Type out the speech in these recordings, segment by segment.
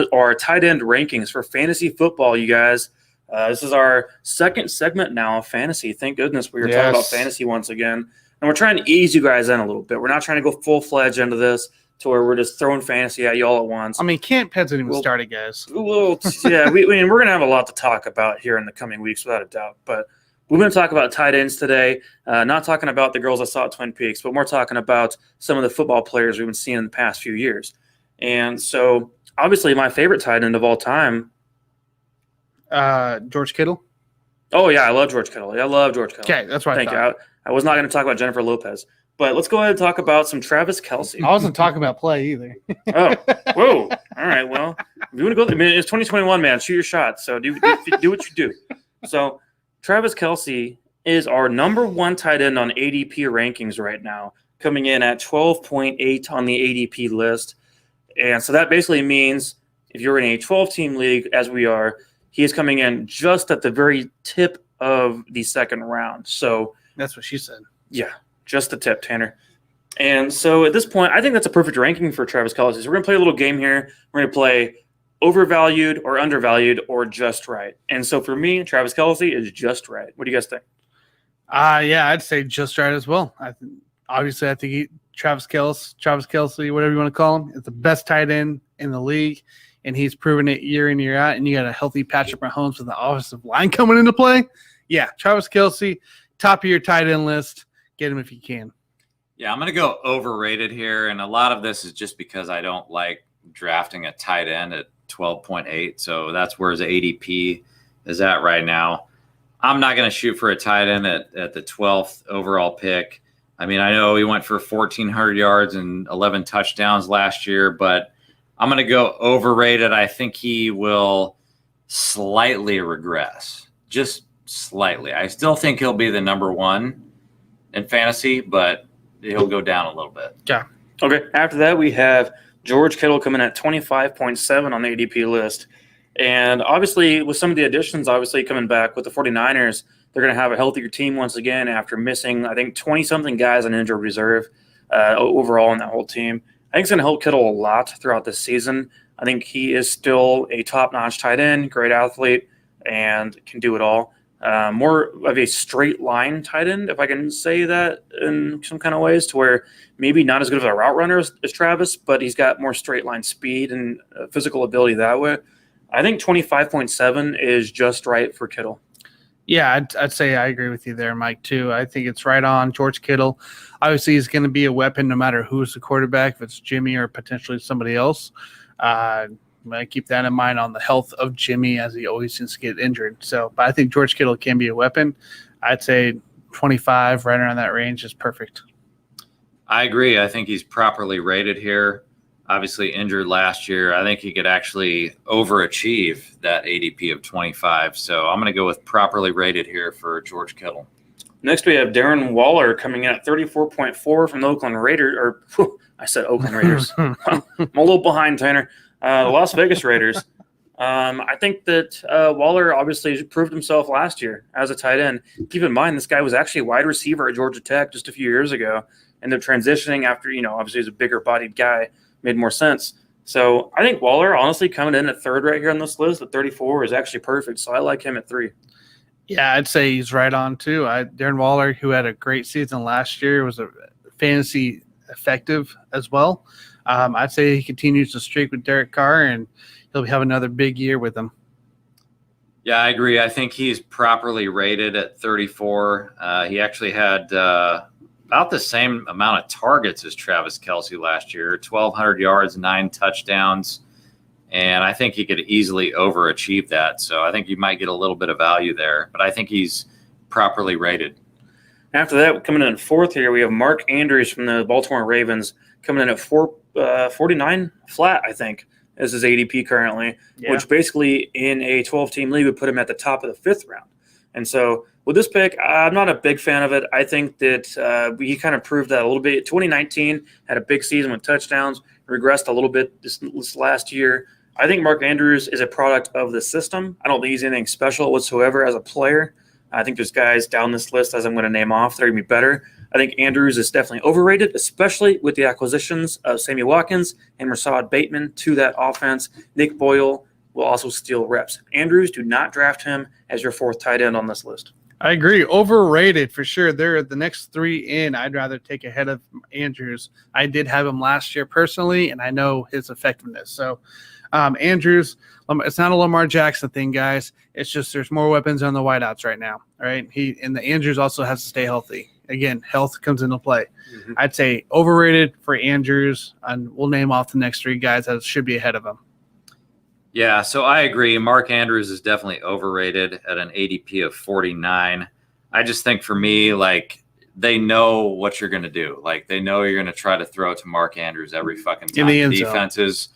to our tight end rankings for fantasy football, you guys. This is our second segment now of fantasy. Thank goodness we were talking about fantasy once again. And we're trying to ease you guys in a little bit. We're not trying to go full-fledged into this to where we're just throwing fantasy at you all at once. I mean, camp hasn't even started, guys. Well, yeah, we're going to have a lot to talk about here in the coming weeks, without a doubt. But we're going to talk about tight ends today, not talking about the girls I saw at Twin Peaks, but more talking about some of the football players we've been seeing in the past few years. And so, obviously, my favorite tight end of all time. George Kittle? Oh, yeah, I love George Kittle. I love George Kittle. Okay, that's right. Thank you. I was not going to talk about Jennifer Lopez. But let's go ahead and talk about some Travis Kelce. I wasn't talking about play either. Oh, whoa. All right, well, if you want to go there, I mean, it's 2021, man. Shoot your shot. So do what you do. So Travis Kelce is our number one tight end on ADP rankings right now, coming in at 12.8 on the ADP list. And so that basically means if you're in a 12-team league, as we are, he is coming in just at the very tip of the second round. So that's what she said. Yeah. Just the tip, Tanner. And so at this point, I think that's a perfect ranking for Travis Kelce. So we're going to play a little game here. We're going to play overvalued or undervalued or just right. And so for me, Travis Kelce is just right. What do you guys think? Yeah, I'd say just right as well. I think Travis Kelce, whatever you want to call him, is the best tight end in the league, and he's proven it year in, year out. And you got a healthy Patrick Mahomes with the offensive line coming into play. Yeah, Travis Kelce, top of your tight end list. Get him if you can. Yeah, I'm going to go overrated here, and a lot of this is just because I don't like drafting a tight end at 12.8, so that's where his ADP is at right now. I'm not going to shoot for a tight end at the 12th overall pick. I mean, I know he went for 1,400 yards and 11 touchdowns last year, but I'm going to go overrated. I think he will slightly regress, just slightly. I still think he'll be the number one in fantasy, but he'll go down a little bit. Yeah. Okay. After that, we have George Kittle coming at 25.7 on the ADP list. And obviously, with some of the additions, coming back with the 49ers, they're going to have a healthier team once again after missing, I think, 20-something guys on injured reserve overall in that whole team. I think it's going to help Kittle a lot throughout this season. I think he is still a top-notch tight end, great athlete, and can do it all. More of a straight line tight end, if I can say that in some kind of ways, to where maybe not as good of a route runner as Travis, but he's got more straight line speed and physical ability that way. I think 25.7 is just right for Kittle. Yeah, I'd say I agree with you there, Mike, too. I think it's right on. George Kittle, obviously, he's going to be a weapon no matter who's the quarterback, if it's Jimmy or potentially somebody else. I keep that in mind on the health of Jimmy, as he always seems to get injured. So, but I think George Kittle can be a weapon. I'd say 25, right around that range, is perfect. I agree. I think he's properly rated here. Obviously injured last year. I think he could actually overachieve that ADP of 25. So I'm going to go with properly rated here for George Kittle. Next, we have Darren Waller coming in at 34.4 from the Oakland Raiders. I said Oakland Raiders. I'm a little behind, Tanner. The Las Vegas Raiders. I think that Waller obviously proved himself last year as a tight end. Keep in mind, this guy was actually a wide receiver at Georgia Tech just a few years ago. And they're transitioning after, obviously he's a bigger bodied guy. Made more sense. So I think Waller, honestly, coming in at third right here on this list at 34 is actually perfect. So I like him at 3. Yeah, I'd say he's right on, too. Darren Waller, who had a great season last year, was a fantasy effective as well. I'd say he continues to streak with Derek Carr, and he'll have another big year with him. Yeah, I agree. I think he's properly rated at 34. He actually had about the same amount of targets as Travis Kelce last year, 1,200 yards, 9 touchdowns. And I think he could easily overachieve that. So I think you might get a little bit of value there. But I think he's properly rated. After that, coming in at 4th here, we have Mark Andrews from the Baltimore Ravens coming in at 49 flat, I think, is his ADP currently, which basically in a 12-team league would put him at the top of the 5th round. And so with this pick, I'm not a big fan of it. I think that he kind of proved that a little bit. 2019 had a big season with touchdowns, regressed a little bit this last year. I think Mark Andrews is a product of the system. I don't think he's anything special whatsoever as a player. I think there's guys down this list, as I'm going to name off, that are going to be better. I think Andrews is definitely overrated, especially with the acquisitions of Sammy Watkins and Rashaad Bateman to that offense. Nick Boyle will also steal reps. Andrews, do not draft him as your 4th tight end on this list. I agree. Overrated for sure. They're the next 3 in. I'd rather take ahead of Andrews. I did have him last year personally, and I know his effectiveness. So Andrews, it's not a Lamar Jackson thing, guys. It's just there's more weapons on the wideouts right now. All right. The Andrews also has to stay healthy. Again, health comes into play. Mm-hmm. I'd say overrated for Andrews, and we'll name off the next 3 guys that should be ahead of him. Yeah, so I agree. Mark Andrews is definitely overrated at an ADP of 49. I just think for me, like, they know what you're going to do. Like, they know you're going to try to throw it to Mark Andrews every fucking time. In the defenses.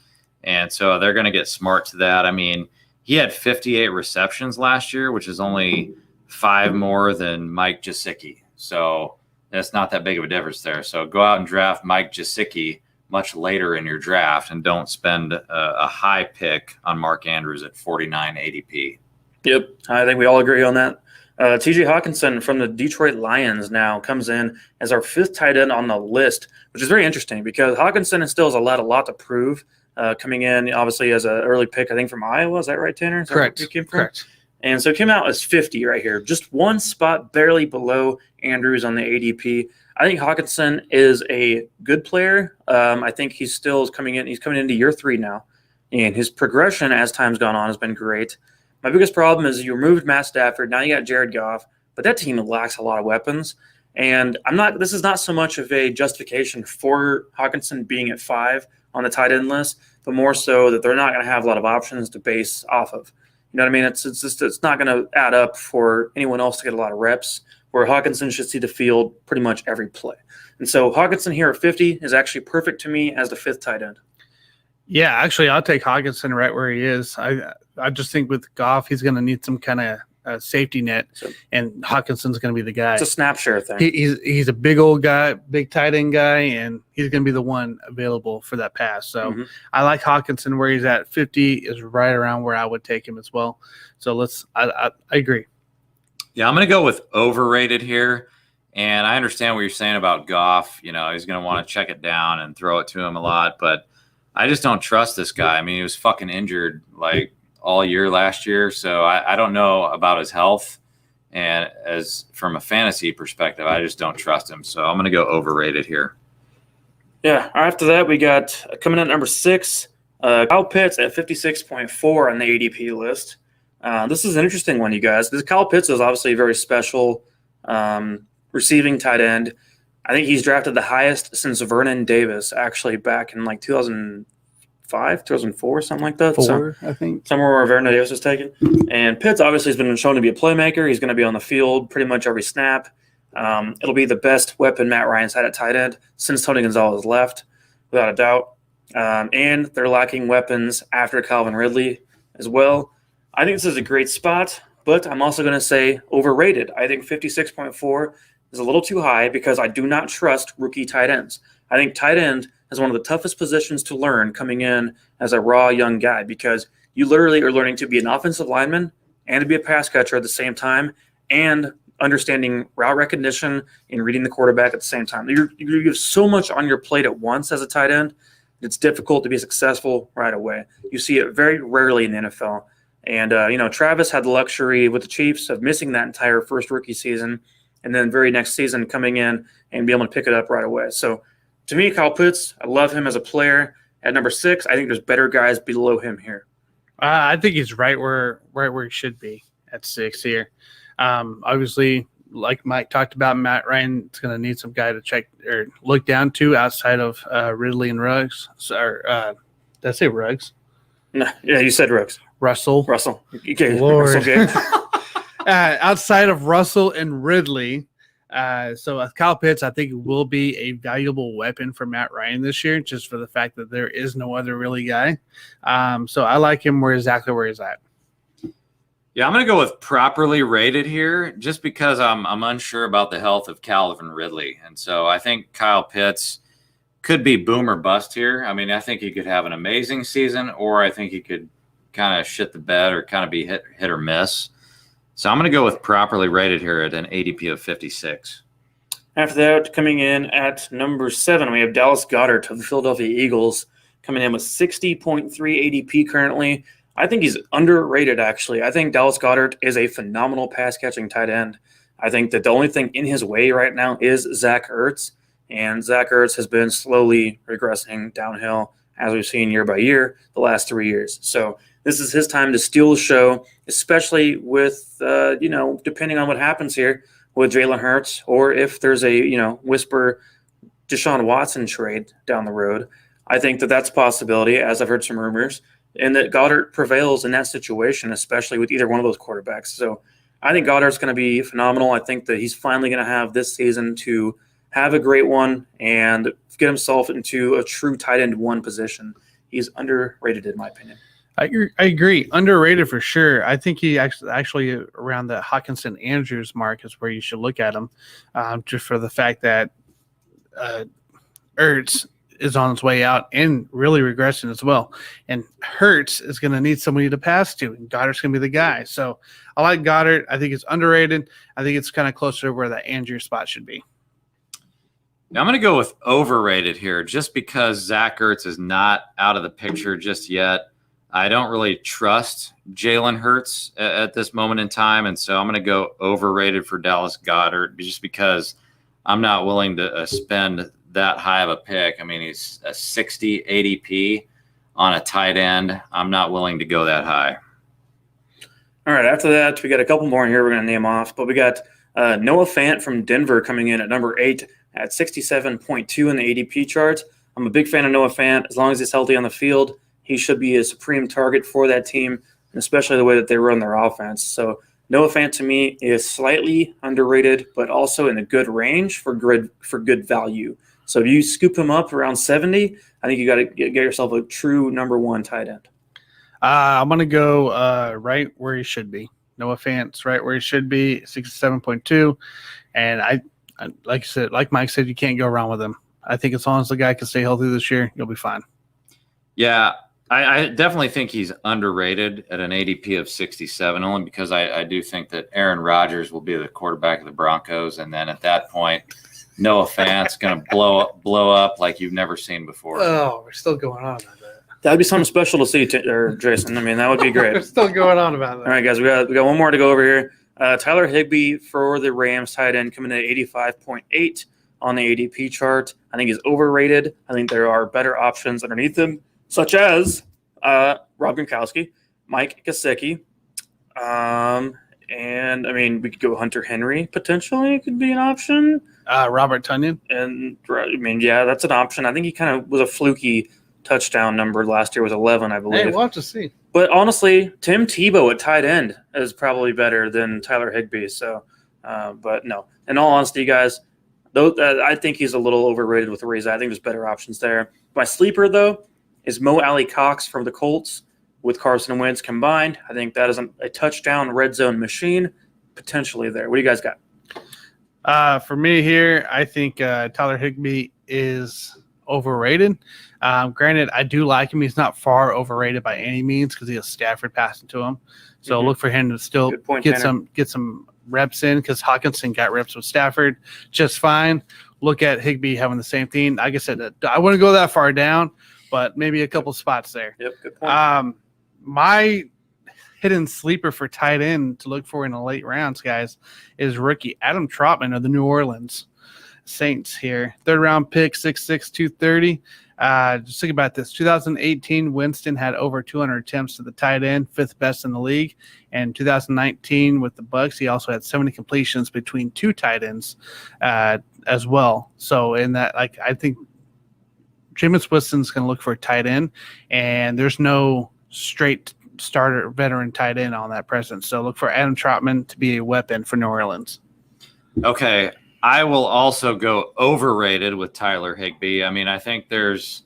And so they're going to get smart to that. I mean, he had 58 receptions last year, which is only 5 more than Mike Gesicki. So that's not that big of a difference there. So go out and draft Mike Gesicki much later in your draft and don't spend a high pick on Mark Andrews at 49 ADP. Yep, I think we all agree on that. TJ Hawkinson from the Detroit Lions now comes in as our 5th tight end on the list, which is very interesting because Hawkinson still has a lot to prove. Coming in, obviously, as an early pick, I think, from Iowa. Is that right, Tanner? Is Correct. That where he came from? Correct. And so it came out as 50 right here, just 1 spot barely below Andrews on the ADP. I think Hawkinson is a good player. I think he still is coming in. He's coming into year 3 now, and his progression as time's gone on has been great. My biggest problem is you removed Matt Stafford. Now you got Jared Goff, but that team lacks a lot of weapons. And this is not so much of a justification for Hawkinson being at 5 on the tight end list, but more so that they're not going to have a lot of options to base off of. You know what I mean? It's not going to add up for anyone else to get a lot of reps, where Hawkinson should see the field pretty much every play. And so Hawkinson here at 50 is actually perfect to me as the 5th tight end. Yeah, actually, I'll take Hawkinson right where he is. I just think with Goff, he's going to need some kind of safety net, and Hawkinson's going to be the guy. It's a snap share thing. He's a big old guy, big tight end guy, and he's going to be the one available for that pass. So I like Hawkinson where he's at. 50 is right around where I would take him as well. So I agree. Yeah, I'm going to go with overrated here. And I understand what you're saying about Goff. You know, he's going to want to check it down and throw it to him a lot. But I just don't trust this guy. I mean, he was fucking injured like all year last year. So I don't know about his health. And as from a fantasy perspective, I just don't trust him. So I'm going to go overrated here. Yeah. After that, we got coming in at number 6, Kyle Pitts at 56.4 on the ADP list. This is an interesting one, you guys. This Kyle Pitts is obviously a very special receiving tight end. I think he's drafted the highest since Vernon Davis, actually back in like 2005, 2004, something like that. I think. Somewhere where Vernon Davis was taken. And Pitts obviously has been shown to be a playmaker. He's going to be on the field pretty much every snap. It'll be the best weapon Matt Ryan's had at tight end since Tony Gonzalez left, without a doubt. And they're lacking weapons after Calvin Ridley as well. I think this is a great spot, but I'm also going to say overrated. I think 56.4 is a little too high because I do not trust rookie tight ends. I think tight end is one of the toughest positions to learn coming in as a raw young guy because you literally are learning to be an offensive lineman and to be a pass catcher at the same time and understanding route recognition and reading the quarterback at the same time. You have so much on your plate at once as a tight end. It's difficult to be successful right away. You see it very rarely in the NFL. And, Travis had the luxury with the Chiefs of missing that entire first rookie season and then very next season coming in and be able to pick it up right away. So, to me, Kyle Pitts, I love him as a player. At number 6, I think there's better guys below him here. I think he's right where he should be at 6 here. Obviously, like Mike talked about, Matt Ryan is going to need some guy to check or look down to outside of Ridley and Ruggs. Did I say Ruggs? No, yeah, you said Ruggs. Russell. Okay. Lord. Russell, okay. Outside of Russell and Ridley. So Kyle Pitts, I think, will be a valuable weapon for Matt Ryan this year, just for the fact that there is no other really guy. So I like him exactly where he's at. Yeah, I'm going to go with properly rated here just because I'm unsure about the health of Calvin Ridley. And so I think Kyle Pitts could be boom or bust here. I mean, I think he could have an amazing season, or I think he could kind of shit the bed or kind of be hit or miss. So I'm going to go with properly rated here at an ADP of 56. After that, coming in at number 7, we have Dallas Goedert of the Philadelphia Eagles coming in with 60.3 ADP currently. I think he's underrated, actually. I think Dallas Goedert is a phenomenal pass-catching tight end. I think that the only thing in his way right now is Zach Ertz, and Zach Ertz has been slowly regressing downhill, as we've seen year by year the last 3 years. So this is his time to steal the show, especially with, depending on what happens here with Jalen Hurts, or if there's a, whisper Deshaun Watson trade down the road. I think that that's a possibility, as I've heard some rumors, and that Goddard prevails in that situation, especially with either one of those quarterbacks. So I think Goddard's going to be phenomenal. I think that he's finally going to have this season to have a great one and get himself into a true tight end 1 position. He's underrated, in my opinion. I agree. Underrated for sure. I think he actually around the Hawkinson Andrews mark is where you should look at him, just for the fact that Ertz is on his way out and really regressing as well. And Hurts is going to need somebody to pass to, and Goddard's going to be the guy. So I like Goddard. I think it's underrated. I think it's kind of closer to where that Andrews spot should be. Now I'm going to go with overrated here just because Zach Ertz is not out of the picture just yet. I don't really trust Jalen Hurts at this moment in time, and so I'm going to go overrated for Dallas Goedert just because I'm not willing to spend that high of a pick. I mean, he's a 60 ADP on a tight end. I'm not willing to go that high. All right, after that, we got a couple more here we're going to name off, but we got Noah Fant from Denver coming in at number 8 at 67.2 in the ADP chart. I'm a big fan of Noah Fant. As long as he's healthy on the field, he should be a supreme target for that team, and especially the way that they run their offense. So Noah Fant to me is slightly underrated, but also in a good range for good value. So if you scoop him up around 70, I think you got to get yourself a true number 1 tight end. I'm going to go right where he should be. Noah Fant's right where he should be, 67.2. And I like Mike said, you can't go wrong with him. I think as long as the guy can stay healthy this year, you'll be fine. Yeah, I definitely think he's underrated at an ADP of 67, only because I do think that Aaron Rodgers will be the quarterback of the Broncos, and then at that point, Noah Fant's going to blow up like you've never seen before. Oh, we're still going on about that. That'd be something special to see, Jason. I mean, that would be great. We're still going on about that. All right, guys, we got one more to go over here. Tyler Higbee for the Rams tight end coming in at 85.8 on the ADP chart. I think he's overrated. I think there are better options underneath him, such as Rob Gronkowski, Mike Gesicki, and I mean we could go Hunter Henry potentially could be an option. Robert Tonyan, and I mean that's an option. I think he kind of was a fluky touchdown number last year with 11, I believe. Hey, we'll have to see. But honestly, Tim Tebow at tight end is probably better than Tyler Higbee. So, but no. In all honesty, guys, though, I think he's a little overrated with the raise. I think there's better options there. My sleeper, though, is Mo Alley Cox from the Colts with Carson Wentz combined. I think that is a touchdown red zone machine potentially there. What do you guys got? For me here, I think Tyler Higbee is overrated. Granted, I do like him. He's not far overrated by any means because he has Stafford passing to him. So look for him to still get some reps in because Hawkinson got reps with Stafford just fine. Look at Higbee having the same thing. Like I said, I wouldn't go that far down, but maybe a couple spots there. Yep, good point. My hidden sleeper for tight end to look for in the late rounds, guys, is rookie Adam Trautman of the New Orleans Saints here. 3rd round pick, 6'6", 230. Just think about this. 2018, Winston had over 200 attempts to the tight end, 5th best in the league. And 2019 with the Bucs, he also had 70 completions between 2 tight ends as well. So in that, I think Jameis Winston's going to look for a tight end, and there's no straight starter veteran tight end on that present. So look for Adam Trautman to be a weapon for New Orleans. Okay. I will also go overrated with Tyler Higbee. I mean, I think there's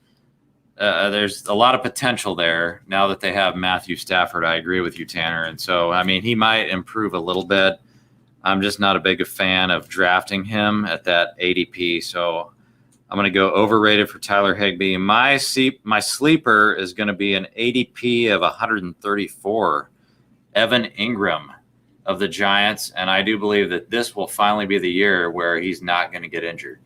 a lot of potential there now that they have Matthew Stafford. I agree with you, Tanner. And so, I mean, he might improve a little bit. I'm just not a big fan of drafting him at that ADP. So I'm going to go overrated for Tyler Higbee. My sleeper is going to be an ADP of 134, Evan Ingram of the Giants, and I do believe that this will finally be the year where he's not going to get injured.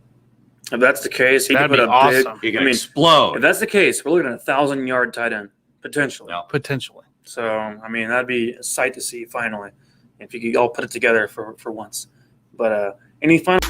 If that's the case, he That'd could put be a awesome. He big. can explode. If that's the case, we're looking at 1,000-yard tight end potentially. No. Potentially. So I mean, that'd be a sight to see finally, if you could all put it together for once. But any final